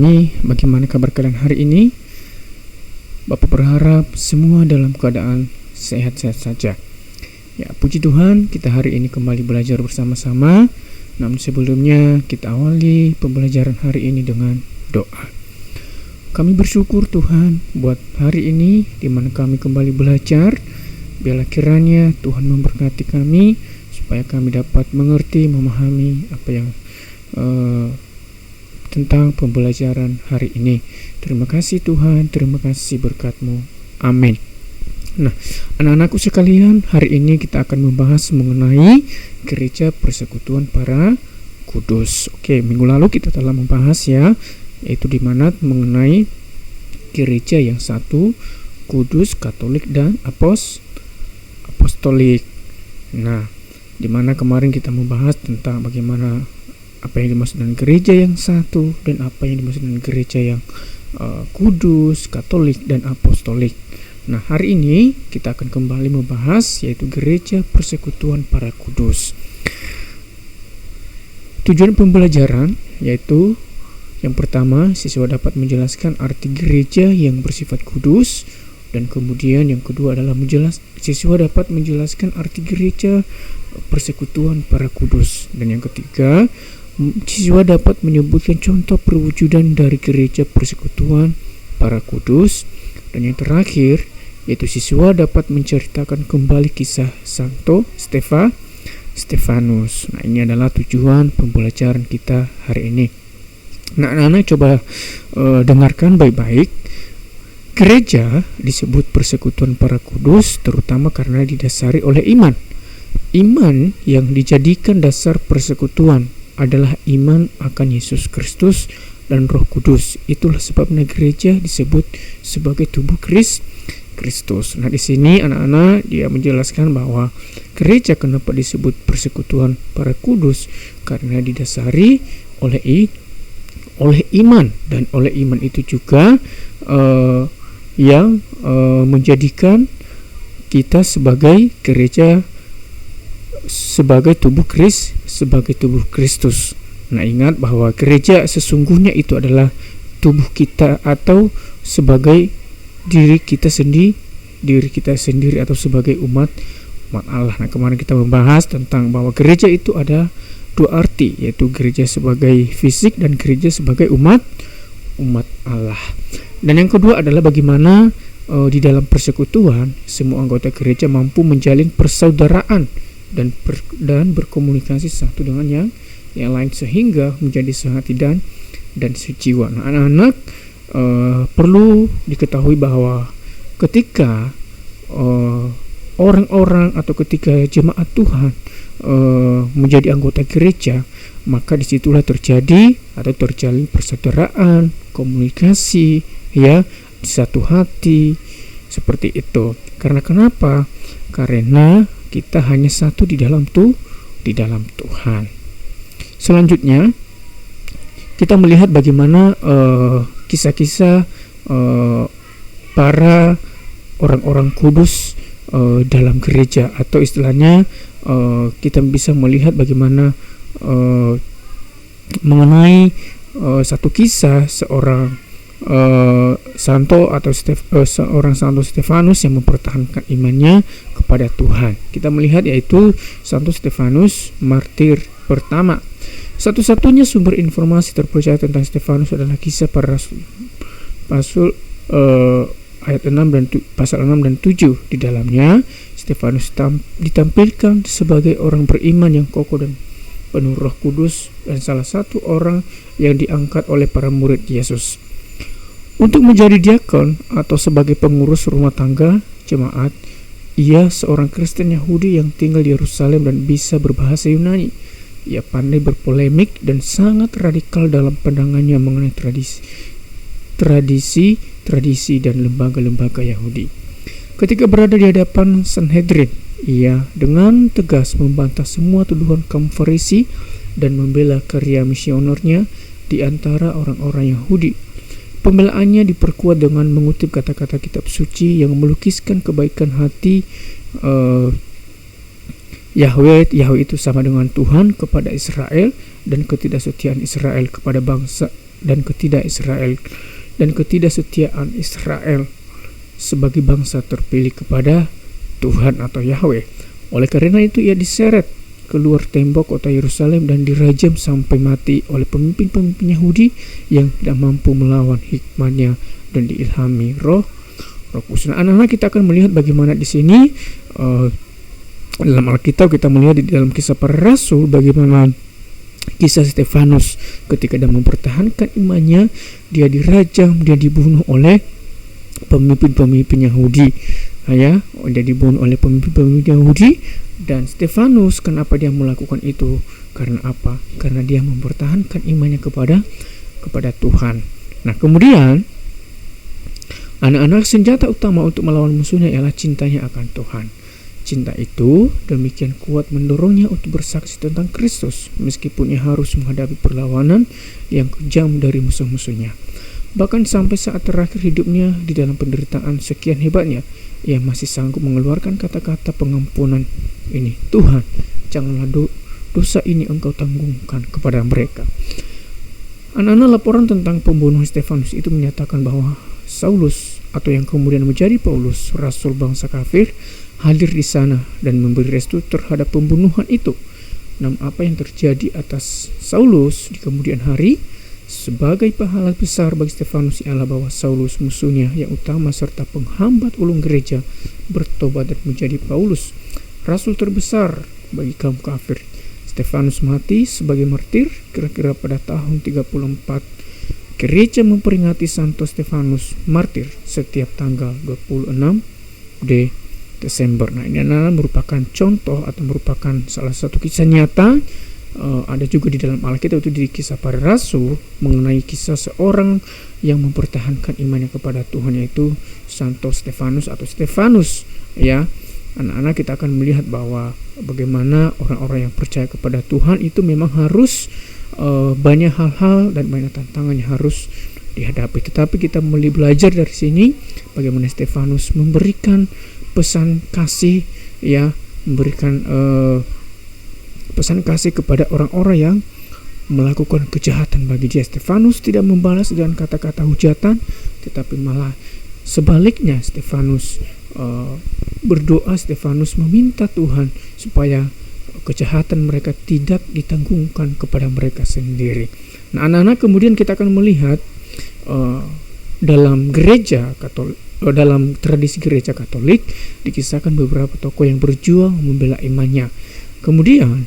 kami, bagaimana kabar kalian hari ini? Bapak berharap semua dalam keadaan sehat-sehat saja. Ya, puji Tuhan, kita hari ini kembali belajar bersama-sama. Namun sebelumnya kita awali pembelajaran hari ini dengan doa. Kami bersyukur Tuhan buat hari ini di mana kami kembali belajar. Biarlah kiranya Tuhan memberkati kami supaya kami dapat mengerti, memahami apa yang tentang pembelajaran hari ini. Terima kasih Tuhan, terima kasih berkat-Mu. Amin. Nah, anak-anakku sekalian, hari ini kita akan membahas mengenai Gereja Persekutuan Para Kudus. Oke, minggu lalu kita telah membahas yaitu di mana mengenai gereja yang satu, kudus, katolik, dan apostolik. Nah, di mana kemarin kita membahas tentang bagaimana apa yang dimaksud dengan gereja yang satu dan apa yang dimaksud dengan gereja yang kudus, katolik, dan apostolik. Nah, hari ini kita akan kembali membahas yaitu Gereja Persekutuan Para Kudus. Tujuan pembelajaran yaitu yang pertama, siswa dapat menjelaskan arti gereja yang bersifat kudus, dan kemudian yang kedua adalah siswa dapat menjelaskan arti gereja persekutuan para kudus, dan yang ketiga, siswa dapat menyebutkan contoh perwujudan dari gereja persekutuan para kudus, dan yang terakhir yaitu siswa dapat menceritakan kembali kisah Santo Stefanus. Nah, ini adalah tujuan pembelajaran kita hari ini. Nah, anak-anak coba dengarkan baik-baik. Gereja disebut persekutuan para kudus terutama karena didasari oleh iman. Iman yang dijadikan dasar persekutuan adalah iman akan Yesus Kristus dan Roh Kudus. Itulah sebabnya gereja disebut sebagai tubuh Kristus. Nah, di sini anak-anak dia menjelaskan bahwa gereja kenapa disebut persekutuan para kudus karena didasari oleh iman, dan oleh iman itu juga yang menjadikan kita sebagai gereja sebagai tubuh Kristus. Nah, ingat bahwa gereja sesungguhnya itu adalah tubuh kita atau sebagai diri kita sendiri atau sebagai umat Allah. Nah, kemarin kita membahas tentang bahwa gereja itu ada dua arti, yaitu gereja sebagai fisik dan gereja sebagai umat Allah. Dan yang kedua adalah bagaimana di dalam persekutuan semua anggota gereja mampu menjalin persaudaraan dan berkomunikasi satu dengan yang lain sehingga menjadi sehati dan sejiwa. Nah, anak-anak perlu diketahui bahwa ketika orang-orang atau ketika jemaat Tuhan menjadi anggota gereja, maka disitulah terjadi atau terjalin persaudaraan, komunikasi, satu hati, seperti itu. Karena kenapa? Karena kita hanya satu di dalam Tuhan. Selanjutnya kita melihat bagaimana kisah-kisah para orang-orang kudus dalam gereja, atau istilahnya kita bisa melihat bagaimana mengenai satu kisah seorang seorang Santo Stefanus yang mempertahankan imannya kepada Tuhan. Kita melihat yaitu Santo Stefanus martir pertama. Satu-satunya sumber informasi terpercaya tentang Stefanus adalah kisah para rasul ayat 6 dan pasal 6 dan 7. Di dalamnya Stefanus ditampilkan sebagai orang beriman yang kokoh dan penuh Roh Kudus dan salah satu orang yang diangkat oleh para murid Yesus untuk menjadi diakon atau sebagai pengurus rumah tangga jemaat. Ia seorang Kristen Yahudi yang tinggal di Yerusalem dan bisa berbahasa Yunani. Ia pandai berpolemik dan sangat radikal dalam pandangannya mengenai tradisi dan lembaga-lembaga Yahudi. Ketika berada di hadapan Sanhedrin, ia dengan tegas membantah semua tuduhan kaum Farisi dan membela karya misionernya di antara orang-orang Yahudi. Pembelaannya diperkuat dengan mengutip kata-kata kitab suci yang melukiskan kebaikan hati Yahweh itu sama dengan Tuhan kepada Israel dan ketidaksetiaan Israel kepada bangsa dan ketidaksetiaan Israel sebagai bangsa terpilih kepada Tuhan atau Yahweh. Oleh karena itu ia diseret keluar tembok kota Yerusalem dan dirajam sampai mati oleh pemimpin-pemimpin Yahudi yang tidak mampu melawan hikmatnya dan diilhami Roh Kudus. Nah, anak-anak, kita akan melihat bagaimana di sini dalam Alkitab kita melihat di dalam Kisah Para Rasul bagaimana kisah Stefanus ketika dia mempertahankan imannya, dia dirajam, dia dibunuh oleh pemimpin-pemimpin Yahudi. Dia dibunuh oleh pemimpin-pemimpin Yahudi. Dan Stefanus, kenapa dia melakukan itu? Karena apa? Karena dia mempertahankan imannya kepada Tuhan. Nah, kemudian anak-anak, senjata utama untuk melawan musuhnya ialah cintanya akan Tuhan. Cinta itu demikian kuat mendorongnya untuk bersaksi tentang Kristus, meskipun ia harus menghadapi perlawanan yang kejam dari musuh-musuhnya. Bahkan sampai saat terakhir hidupnya di dalam penderitaan sekian hebatnya, ia masih sanggup mengeluarkan kata-kata pengampunan ini. Tuhan, janganlah dosa ini engkau tanggungkan kepada mereka. Anak-anak, laporan tentang pembunuhan Stefanus itu menyatakan bahwa Saulus, atau yang kemudian menjadi Paulus, rasul bangsa kafir, hadir di sana dan memberi restu terhadap pembunuhan itu. Namun apa yang terjadi atas Saulus di kemudian hari sebagai pahala besar bagi Stefanus ialah bahwa Saulus, musuhnya yang utama serta penghambat ulung gereja, bertobat dan menjadi Paulus, rasul terbesar bagi kaum kafir. Stefanus mati sebagai martir kira-kira pada tahun 34. Gereja memperingati Santo Stefanus martir setiap tanggal 26 Desember. Nah, ini adalah merupakan contoh atau merupakan salah satu kisah nyata. Ada juga di dalam Alkitab, itu di Kisah Para Rasul, mengenai kisah seorang yang mempertahankan imannya kepada Tuhan, yaitu Santo Stefanus atau Stefanus. Ya, anak-anak, kita akan melihat bahwa bagaimana orang-orang yang percaya kepada Tuhan itu memang harus banyak hal-hal dan banyak tantangan yang harus dihadapi. Tetapi kita mulai belajar dari sini bagaimana Stefanus memberikan pesan kasih, ya, memberikan pesan kasih kepada orang-orang yang melakukan kejahatan bagi dia. Stefanus tidak membalas dengan kata-kata hujatan, tetapi malah sebaliknya Stefanus berdoa. Stefanus meminta Tuhan supaya kejahatan mereka tidak ditanggungkan kepada mereka sendiri. Nah, anak-anak, kemudian kita akan melihat dalam gereja Katolik, dalam tradisi gereja Katolik dikisahkan beberapa tokoh yang berjuang membela imannya. Kemudian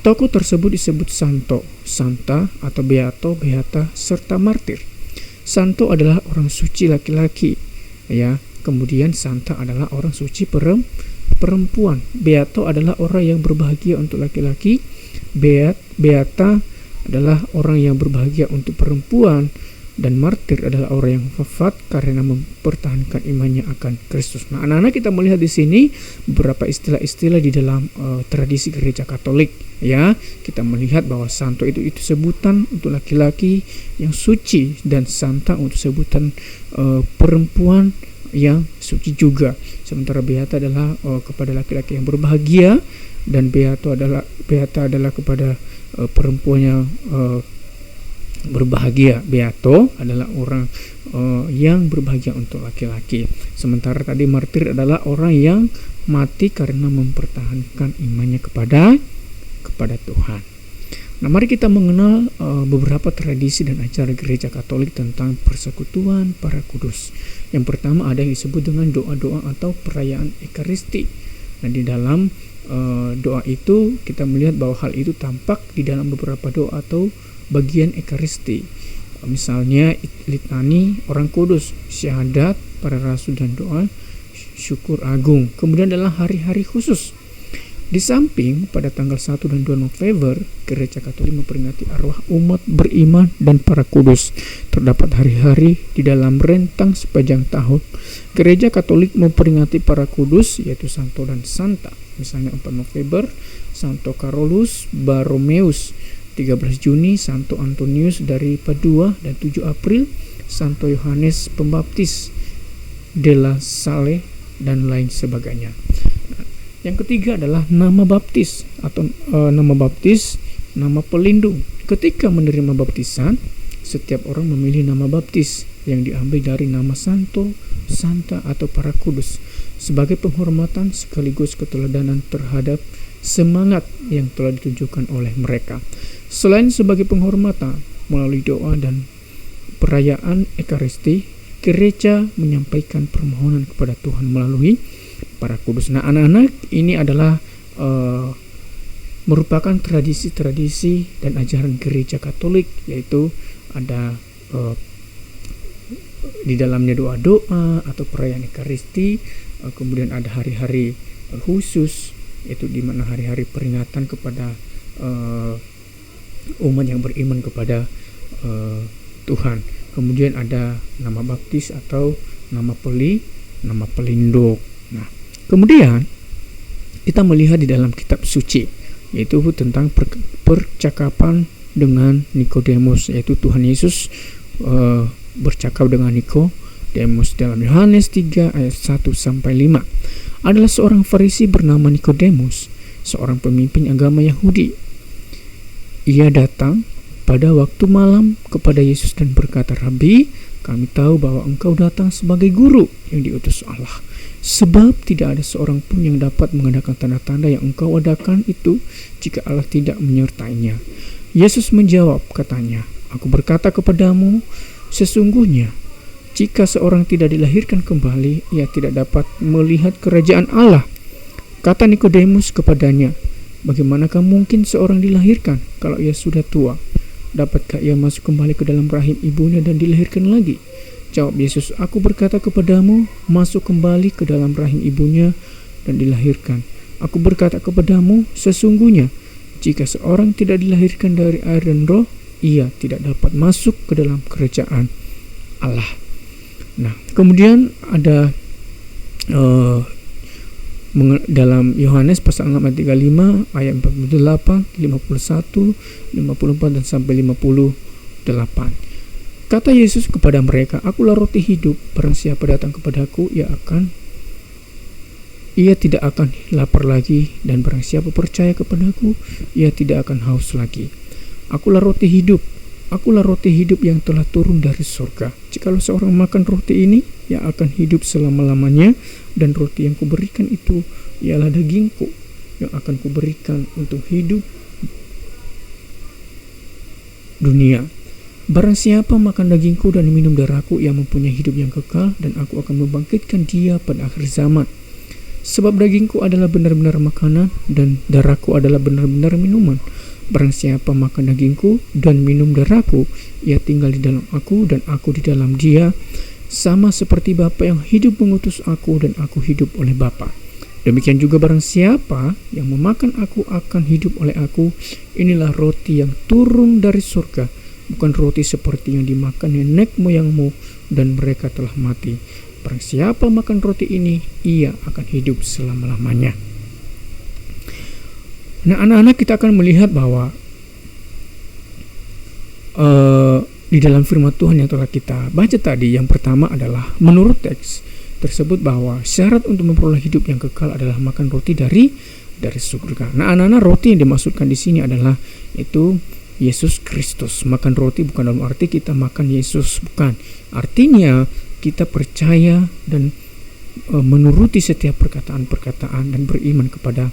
tokoh tersebut disebut santo, santa atau beato, beata, serta martir. Santo adalah orang suci laki-laki, ya. Kemudian santa adalah orang suci perempuan. Beato adalah orang yang berbahagia untuk laki-laki. Beata adalah orang yang berbahagia untuk perempuan. Dan martir adalah orang yang wafat karena mempertahankan imannya akan Kristus. Nah, anak-anak, kita melihat di sini beberapa istilah-istilah di dalam tradisi gereja Katolik. Ya, kita melihat bahwa santo itu sebutan untuk laki-laki yang suci, dan santa untuk sebutan perempuan yang suci juga. Sementara beata adalah kepada laki-laki yang berbahagia, dan beata adalah kepada perempuan yang berbahagia. Beato adalah orang yang berbahagia untuk laki-laki. Sementara tadi martir adalah orang yang mati karena mempertahankan imannya kepada Tuhan. Nah, mari kita mengenal beberapa tradisi dan acara gereja Katolik tentang persekutuan para kudus. Yang pertama ada yang disebut dengan doa-doa atau perayaan Ekaristi. Nah, di dalam doa itu kita melihat bahwa hal itu tampak di dalam beberapa doa atau bagian Ekaristi. Misalnya litani orang kudus, syahadat para rasul, dan doa syukur agung. Kemudian adalah hari-hari khusus. Di samping pada tanggal 1 dan 2 November Gereja Katolik memperingati arwah umat beriman dan para kudus. Terdapat hari-hari di dalam rentang sepanjang tahun. Gereja Katolik memperingati para kudus, yaitu Santo dan Santa. Misalnya 4 November Santo Carolus Borromeus, 13 Juni Santo Antonius dari Padua, dan 7 April Santo Yohanes Pembaptis della Salle, dan lain sebagainya. Yang ketiga adalah nama baptis atau nama baptis, nama pelindung. Ketika menerima baptisan, setiap orang memilih nama baptis yang diambil dari nama santo, santa atau para kudus sebagai penghormatan sekaligus keteladanan terhadap semangat yang telah ditunjukkan oleh mereka. Selain sebagai penghormatan, melalui doa dan perayaan Ekaristi, gereja menyampaikan permohonan kepada Tuhan melalui para kudus. Nah, anak-anak, ini adalah merupakan tradisi-tradisi dan ajaran gereja Katolik, yaitu ada di dalamnya doa-doa atau perayaan Ekaristi, kemudian ada hari-hari khusus, yaitu di mana hari-hari peringatan kepada umat yang beriman kepada Tuhan. Kemudian ada nama baptis atau nama pelindung. Nah, kemudian kita melihat di dalam kitab suci, yaitu tentang percakapan dengan Nikodemus, yaitu Tuhan Yesus bercakap dengan Nikodemus dalam Yohanes 3 ayat 1 sampai 5. Adalah seorang Farisi bernama Nikodemus, seorang pemimpin agama Yahudi. Ia datang pada waktu malam kepada Yesus dan berkata, "Rabi, kami tahu bahwa engkau datang sebagai guru yang diutus Allah. Sebab tidak ada seorang pun yang dapat mengadakan tanda-tanda yang engkau adakan itu jika Allah tidak menyertainya." Yesus menjawab, katanya, "Aku berkata kepadamu, sesungguhnya jika seorang tidak dilahirkan kembali, ia tidak dapat melihat kerajaan Allah." Kata Nikodemus kepadanya, "Bagaimanakah mungkin seorang dilahirkan kalau ia sudah tua? Dapatkah ia masuk kembali ke dalam rahim ibunya dan dilahirkan lagi?" Jawab Yesus, "Aku berkata kepadamu, masuk kembali ke dalam rahim ibunya dan dilahirkan. Aku berkata kepadamu, sesungguhnya jika seorang tidak dilahirkan dari air dan roh, ia tidak dapat masuk ke dalam kerajaan Allah." Nah, kemudian ada dalam Yohanes pasal 6 ayat 35, ayat 48, 51, 54 dan sampai 58. Kata Yesus kepada mereka, "Akulah roti hidup, barang siapa datang kepadaku, ia tidak akan lapar lagi, dan barang siapa percaya kepadaku, ia tidak akan haus lagi. Akulah roti hidup yang telah turun dari surga. Jikalau seorang makan roti ini, ia akan hidup selama-lamanya, dan roti yang kuberikan itu ialah dagingku yang akan kuberikan untuk hidup dunia. Barang siapa makan dagingku dan minum darahku, ia mempunyai hidup yang kekal, dan aku akan membangkitkan dia pada akhir zaman. Sebab dagingku adalah benar-benar makanan, dan darahku adalah benar-benar minuman. Barang siapa makan dagingku dan minum darahku, ia tinggal di dalam aku dan aku di dalam dia, sama seperti Bapa yang hidup mengutus aku dan aku hidup oleh Bapa. Demikian juga barang siapa yang memakan aku akan hidup oleh aku. Inilah roti yang turun dari surga, bukan roti seperti yang dimakan nenek moyangmu dan mereka telah mati. Barang siapa makan roti ini, ia akan hidup selama-lamanya." Nah, anak-anak, kita akan melihat bahwa di dalam firman Tuhan yang telah kita baca tadi, yang pertama adalah menurut teks tersebut bahwa syarat untuk memperoleh hidup yang kekal adalah makan roti dari surga. Nah, anak-anak, roti yang dimaksudkan di sini adalah itu Yesus Kristus. Makan roti bukan dalam arti kita makan Yesus, bukan. Artinya kita percaya dan menuruti setiap perkataan-perkataan dan beriman kepada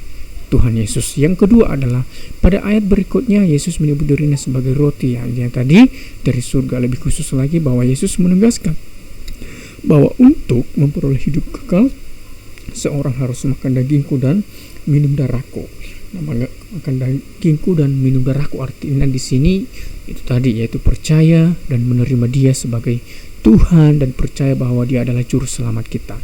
Tuhan Yesus. Yang kedua adalah pada ayat berikutnya Yesus menyebut dirinya sebagai roti yang tadi dari surga. Lebih khusus lagi bahwa Yesus menegaskan bahwa untuk memperoleh hidup kekal, seorang harus makan dagingku dan minum darahku. Nah, makan dagingku dan minum darahku artinya di sini itu tadi, yaitu percaya dan menerima Dia sebagai Tuhan dan percaya bahwa Dia adalah juru selamat kita.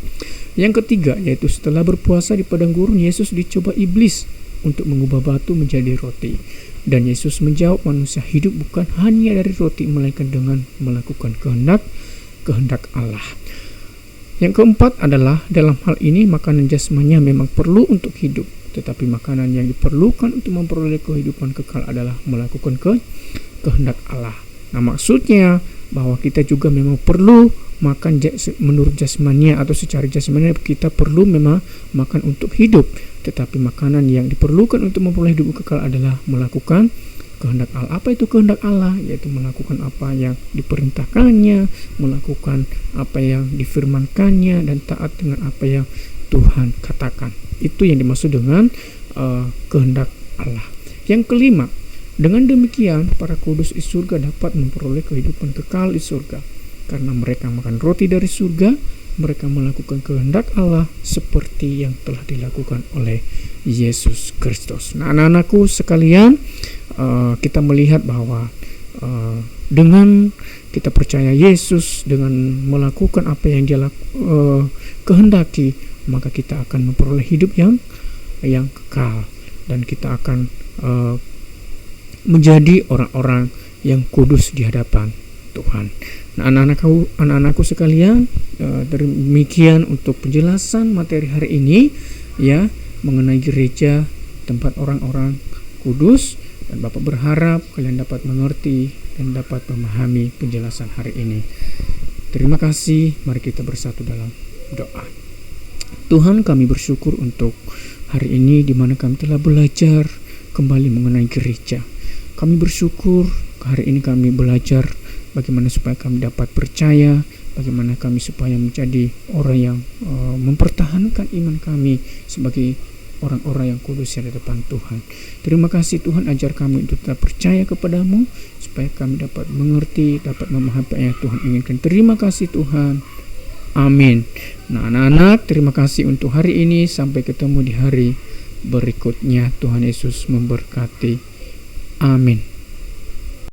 Yang ketiga, yaitu setelah berpuasa di padang gurun, Yesus dicoba iblis untuk mengubah batu menjadi roti. Dan Yesus menjawab, manusia hidup bukan hanya dari roti, melainkan dengan melakukan kehendak Allah. Yang keempat adalah dalam hal ini makanan jasmania memang perlu untuk hidup, tetapi makanan yang diperlukan untuk memperoleh kehidupan kekal adalah melakukan kehendak Allah. Nah, maksudnya bahwa kita juga memang perlu makan menurut jasmania atau secara jasmania, kita perlu memang makan untuk hidup, tetapi makanan yang diperlukan untuk memperoleh hidup kekal adalah melakukan kehendak Allah. Apa itu kehendak Allah? Yaitu melakukan apa yang diperintahkannya, melakukan apa yang difirmankannya, dan taat dengan apa yang Tuhan katakan. Itu yang dimaksud dengan kehendak Allah. Yang kelima, dengan demikian para kudus di surga dapat memperoleh kehidupan kekal di surga, karena mereka makan roti dari surga, mereka melakukan kehendak Allah seperti yang telah dilakukan oleh Yesus Kristus. Nah, anak-anakku sekalian, kita melihat bahwa dengan kita percaya Yesus, dengan melakukan apa yang Dia kehendaki, maka kita akan memperoleh hidup yang kekal, dan kita akan menjadi orang-orang yang kudus di hadapan Tuhan. Nah, anak-anakku sekalian, demikian untuk penjelasan materi hari ini ya, mengenai gereja, tempat orang-orang kudus. Dan Bapak berharap kalian dapat mengerti dan dapat memahami penjelasan hari ini. Terima kasih. Mari kita bersatu dalam doa. Tuhan, kami bersyukur untuk hari ini di mana kami telah belajar kembali mengenai gereja. Kami bersyukur hari ini kami belajar bagaimana supaya kami dapat percaya, bagaimana kami supaya menjadi orang yang mempertahankan iman kami sebagai orang-orang yang kudus di depan Tuhan. Terima kasih Tuhan, ajar kami untuk tetap percaya kepadamu, supaya kami dapat mengerti, dapat memahami apa yang Tuhan inginkan. Terima kasih Tuhan. Amin. Nah, anak-anak, terima kasih untuk hari ini. Sampai ketemu di hari berikutnya. Tuhan Yesus memberkati. Amin.